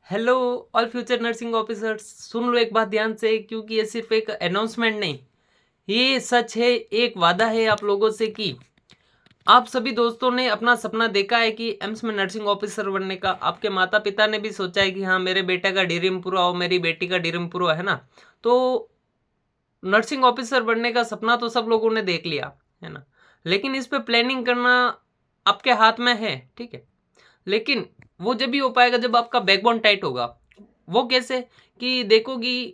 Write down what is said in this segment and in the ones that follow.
Hello all future nursing officers, सुन लो एक बात ध्यान से, क्योंकि ये सिर्फ एक अनाउंसमेंट नहीं, ये सच है, एक वादा है आप लोगों से कि आप सभी दोस्तों ने अपना सपना देखा है कि एम्स में नर्सिंग ऑफिसर बनने का। आपके माता पिता ने भी सोचा है कि हाँ, मेरे बेटे का ड्रीम पूरा हो, मेरी बेटी का ड्रीम पूरा है ना। तो नर्सिंग ऑफिसर बनने का सपना तो सब लोगों ने देख लिया, है ना। लेकिन इस पे प्लानिंग करना आपके हाथ में है, ठीक है। लेकिन वो जब भी हो पाएगा जब आपका बैकबोन टाइट होगा। वो कैसे? कि देखोगी,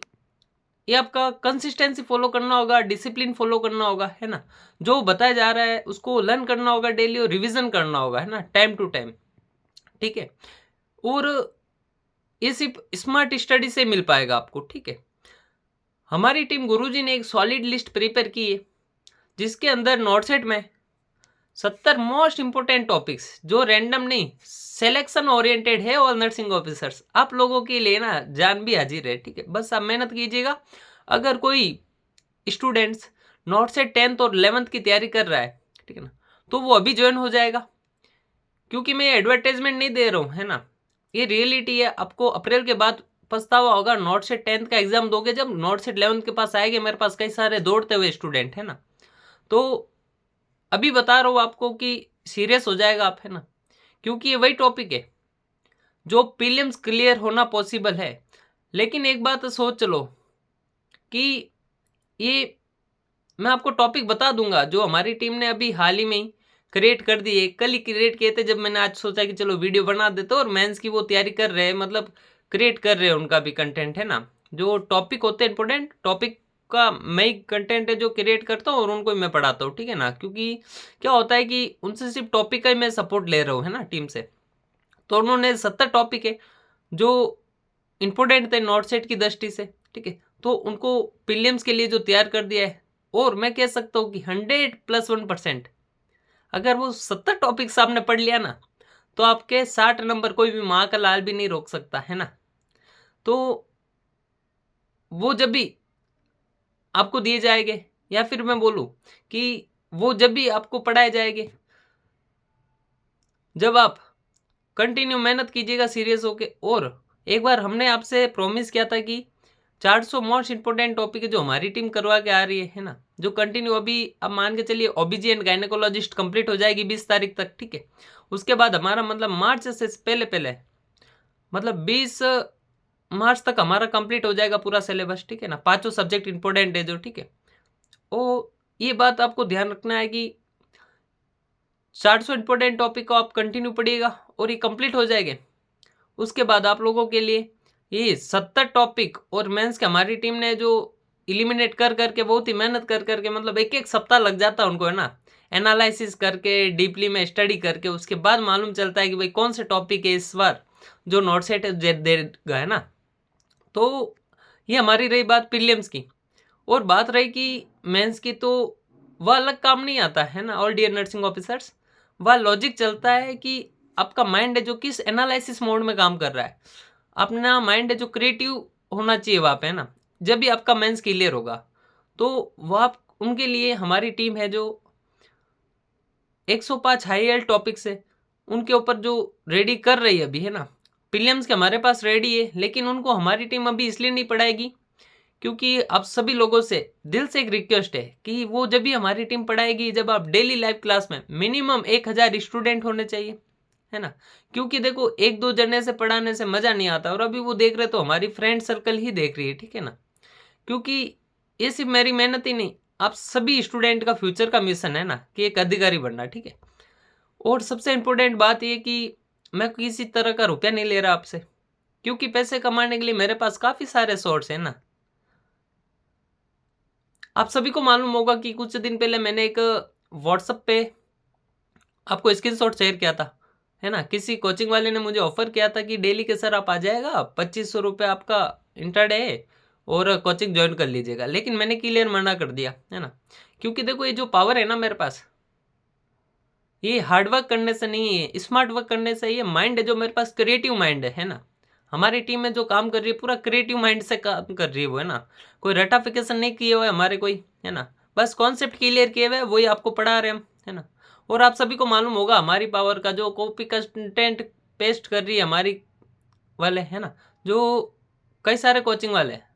ये आपका कंसिस्टेंसी फॉलो करना होगा, डिसिप्लिन फॉलो करना होगा, है ना। जो बताया जा रहा है उसको लर्न करना होगा डेली, और रिवीजन करना होगा, है ना, टाइम टू टाइम, ठीक है। और ये सिर्फ स्मार्ट स्टडी से मिल पाएगा आपको, ठीक है। हमारी टीम गुरुजी ने एक सॉलिड लिस्ट प्रिपेयर की है, जिसके अंदर नोटसेट में 70 मोस्ट इंपोर्टेंट टॉपिक्स, जो रैंडम नहीं, सिलेक्शन ओरिएंटेड है। ऑल नर्सिंग ऑफिसर्स आप लोगों के लिए ना जान भी हाजिर है, ठीक है। बस आप मेहनत कीजिएगा। अगर कोई स्टूडेंट्स नोट से 10th और 11th की तैयारी कर रहा है, ठीक है ना, तो वो अभी ज्वाइन हो जाएगा। क्योंकि मैं एडवर्टाइजमेंट नहीं दे रहा हूँ, है ना, ये रियलिटी है। आपको अप्रैल के बाद पछतावा होगा। नोट से 10th का एग्जाम दोगे, जब नोट से 11th के पास आएंगे, मेरे पास कई सारे दौड़ते हुए स्टूडेंट, है ना। तो अभी बता रहा हूँ आपको कि सीरियस हो जाएगा आप, है ना। क्योंकि ये वही टॉपिक है जो प्रीलिम्स क्लियर होना पॉसिबल है। लेकिन एक बात सोच लो कि ये मैं आपको टॉपिक बता दूंगा जो हमारी टीम ने अभी हाल ही में ही क्रिएट कर दिए। कल ही क्रिएट किए थे, जब मैंने आज सोचा कि चलो वीडियो बना देते, और मेंस की वो तैयारी कर रहे हैं, मतलब क्रिएट कर रहे हैं उनका भी कंटेंट, है ना। जो टॉपिक होते हैं इंपॉर्टेंट टॉपिक का मैं ही कंटेंट है जो क्रिएट करता हूँ, और उनको ही मैं पढ़ाता हूँ, ठीक है ना। क्योंकि क्या होता है कि उनसे सिर्फ टॉपिक का ही मैं सपोर्ट ले रहा हूँ, है ना, टीम से। तो उन्होंने 70 टॉपिक है जो इंपॉर्टेंट थे नोट सेट की दृष्टि से, ठीक है। तो उनको प्रीलिम्स के लिए जो तैयार कर दिया है, और मैं कह सकता हूँ कि 100+1%, अगर वो 70 टॉपिक्स आपने पढ़ लिया ना, तो आपके 60 नंबर कोई भी माँ का लाल भी नहीं रोक सकता, है ना। तो वो जब भी आपको दिए जाएंगे, या फिर मैं बोलूँ कि वो जब भी आपको पढ़ाए जाएंगे, जब आप कंटिन्यू मेहनत कीजिएगा सीरियस होके। और एक बार हमने आपसे प्रॉमिस किया था कि 400 मोस्ट इंपोर्टेंट टॉपिक है जो हमारी टीम करवा के आ रही है ना, जो कंटिन्यू अभी अब मान के चलिए ओबीजी एंड गायनेकोलॉजिस्ट कंप्लीट हो जाएगी 20 तारीख तक, ठीक है। उसके बाद हमारा मतलब मार्च से पहले पहले, मतलब 20 मार्च तक हमारा कंप्लीट हो जाएगा पूरा सिलेबस, ठीक है ना। पांचों सब्जेक्ट इंपॉर्टेंट है जो, ठीक है। ओ, ये बात आपको ध्यान रखना है कि 400 इंपॉर्टेंट टॉपिक को आप कंटिन्यू पढ़िएगा, और ये कंप्लीट हो जाएंगे। उसके बाद आप लोगों के लिए ये 70 टॉपिक, और मेंस के हमारी टीम ने जो इलिमिनेट कर करके, बहुत ही मेहनत कर करके, मतलब एक एक सप्ताह लग जाता है उनको, है ना, एनालिसिस करके, डीपली में स्टडी करके, उसके बाद मालूम चलता है कि भाई कौन से टॉपिक है इस बार जो नोट सेट देगा, है ना। तो ये हमारी रही बात प्रीलिम्स की। और बात रही कि मेंस की, तो वह अलग काम नहीं आता, है ना। ऑल डियर नर्सिंग ऑफिसर्स, वह लॉजिक चलता है कि आपका माइंड है जो किस एनालिसिस मोड में काम कर रहा है। अपना माइंड है जो क्रिएटिव होना चाहिए वहाँ पे, है ना। जब भी आपका मेंस क्लियर होगा, तो वह उनके लिए हमारी टीम है जो 105 हाई एल टॉपिक्स है उनके ऊपर जो रेडी कर रही है अभी, है ना। प्रीलिम्स के हमारे पास रेडी है, लेकिन उनको हमारी टीम अभी इसलिए नहीं पढ़ाएगी क्योंकि आप सभी लोगों से दिल से एक रिक्वेस्ट है कि वो जब भी हमारी टीम पढ़ाएगी, जब आप डेली लाइव क्लास में मिनिमम 1000 स्टूडेंट होने चाहिए, है ना। क्योंकि देखो, एक दो जने से पढ़ाने से मजा नहीं आता, और अभी वो देख रहे तो हमारी फ्रेंड सर्कल ही देख रही है, ठीक है ना। क्योंकि ये सिर्फ मेरी मेहनत ही नहीं, आप सभी स्टूडेंट का फ्यूचर का मिशन है ना, कि एक अधिकारी बनना, ठीक है। और सबसे इंपॉर्टेंट बात ये कि मैं किसी तरह का रुपया नहीं ले रहा आपसे, क्योंकि पैसे कमाने के लिए मेरे पास काफी सारे सोर्स है ना। आप सभी को मालूम होगा कि कुछ दिन पहले मैंने एक व्हाट्सएप पे आपको स्क्रीनशॉट शेयर किया था, है ना। किसी कोचिंग वाले ने मुझे ऑफर किया था कि डेली के सर आप आ जाएगा, 2500 रुपये आपका इंटरडे है, और कोचिंग ज्वाइन कर लीजिएगा। लेकिन मैंने क्लियर मना कर दिया, है ना। क्योंकि देखो, ये जो पावर है ना मेरे पास, ये हार्ड वर्क करने से नहीं है, स्मार्ट वर्क करने से। ये माइंड है जो मेरे पास, क्रिएटिव माइंड है ना। हमारी टीम में जो काम कर रही है पूरा क्रिएटिव माइंड से काम कर रही है वो, है ना। कोई रटाफिकेशन नहीं किए हुए हमारे कोई, है ना। बस कॉन्सेप्ट क्लियर किए हुए वही आपको पढ़ा रहे हम, है ना। और आप सभी को मालूम होगा हमारी पावर का, जो कॉपी कंटेंट पेस्ट कर रही है हमारी वाले हैं ना, जो कई सारे कोचिंग वाले हैं,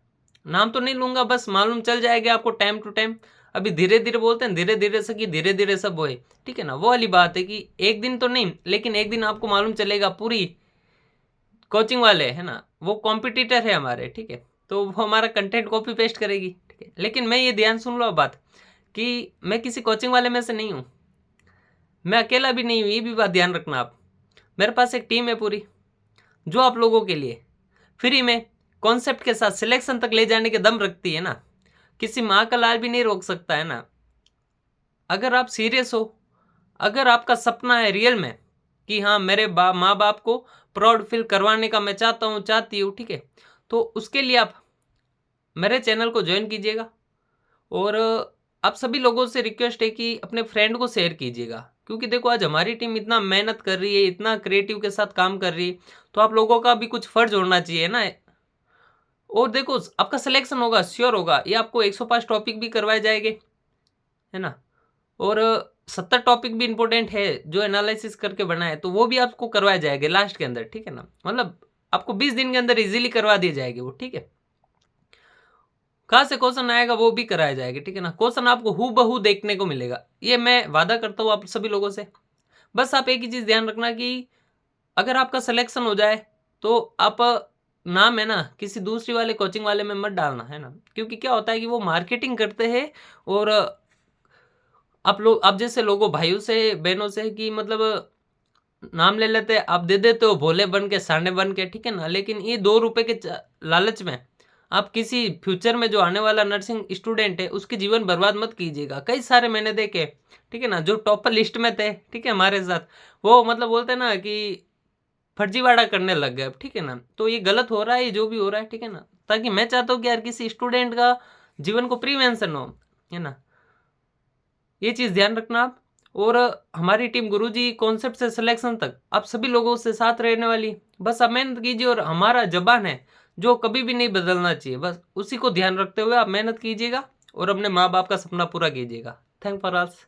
नाम तो नहीं लूँगा, बस मालूम चल जाएगा आपको टाइम टू टाइम। अभी धीरे-धीरे बोलते हैं, धीरे-धीरे से कि धीरे-धीरे सब होए, ठीक है ना? वो वाली बात है कि एक दिन तो नहीं, लेकिन एक दिन आपको मालूम चलेगा। पूरी कोचिंग वाले है ना, वो कॉम्पिटिटर है हमारे, ठीक है? तो वो हमारा कंटेंट कॉपी पेस्ट करेगी, ठीक है? लेकिन मैं ये ध्यान सुन लो अब बात, कि मैं किसी कोचिंग वाले में से नहीं हूँ, मैं अकेला भी नहीं हूँ, ये भी बात ध्यान रखना आप। मेरे पास एक टीम है पूरी, जो आप लोगों के लिए फ्री में कॉन्सेप्ट के साथ सिलेक्शन तक ले जाने के दम रखती है ना। किसी माँ का लाल भी नहीं रोक सकता है ना। अगर आप सीरियस हो, अगर आपका सपना है रियल में कि हाँ मेरे माँ बाप को प्राउड फील करवाने का मैं चाहता हूँ, चाहती हूँ, ठीक है, तो उसके लिए आप मेरे चैनल को ज्वाइन कीजिएगा। और आप सभी लोगों से रिक्वेस्ट है कि अपने फ्रेंड को शेयर कीजिएगा, क्योंकि देखो आज हमारी टीम इतना मेहनत कर रही है, इतना क्रिएटिव के साथ काम कर रही है, तो आप लोगों का भी कुछ फर्ज होना चाहिए ना। और देखो आपका सिलेक्शन होगा, श्योर होगा, ये आपको 105 टॉपिक भी करवाए जाएंगे, है ना। और 70 टॉपिक भी इंपॉर्टेंट है जो एनालिसिस करके बनाए, तो वो भी आपको करवाए जाएंगे लास्ट के अंदर, ठीक है ना। मतलब आपको 20 दिन के अंदर इजीली करवा दिए जाएंगे वो, ठीक है। कहाँ से क्वेश्चन आएगा वो भी कराया जाएगा, ठीक है ना। क्वेश्चन आपको हूबहू देखने को मिलेगा, ये मैं वादा करता हूँ आप सभी लोगों से। बस आप एक ही चीज़ ध्यान रखना कि अगर आपका सिलेक्शन हो जाए तो आप नाम है ना किसी दूसरी वाले कोचिंग वाले में मत डालना, है ना। क्योंकि क्या होता है कि वो मार्केटिंग करते हैं, और आप लोग, आप जैसे लोगों भाइयों से बहनों से कि मतलब नाम ले लेते हैं, आप दे देते हो भोले बन के, साने बन के, ठीक है ना। लेकिन ये 2 रुपए के लालच में आप किसी फ्यूचर में जो आने वाला नर्सिंग स्टूडेंट है उसके जीवन बर्बाद मत कीजिएगा। कई सारे मैंने देखे, ठीक है ना, जो टॉपर लिस्ट में थे, ठीक है, हमारे साथ, वो मतलब बोलते हैं ना कि फर्जीवाड़ा करने लग गए, ठीक है ना। तो ये गलत हो रहा है, ये जो भी हो रहा है, ठीक है ना। ताकि मैं चाहता हूँ कि यार किसी स्टूडेंट का जीवन को प्रिवेंशन हो, है ना। ये चीज़ ध्यान रखना आप। और हमारी टीम गुरुजी कॉन्सेप्ट से सिलेक्शन तक आप सभी लोगों से साथ रहने वाली। बस आप मेहनत कीजिए, और हमारा जबान है जो कभी भी नहीं बदलना चाहिए, बस उसी को ध्यान रखते हुए आप मेहनत कीजिएगा और अपने माँ बाप का सपना पूरा कीजिएगा। Thank for आल्स।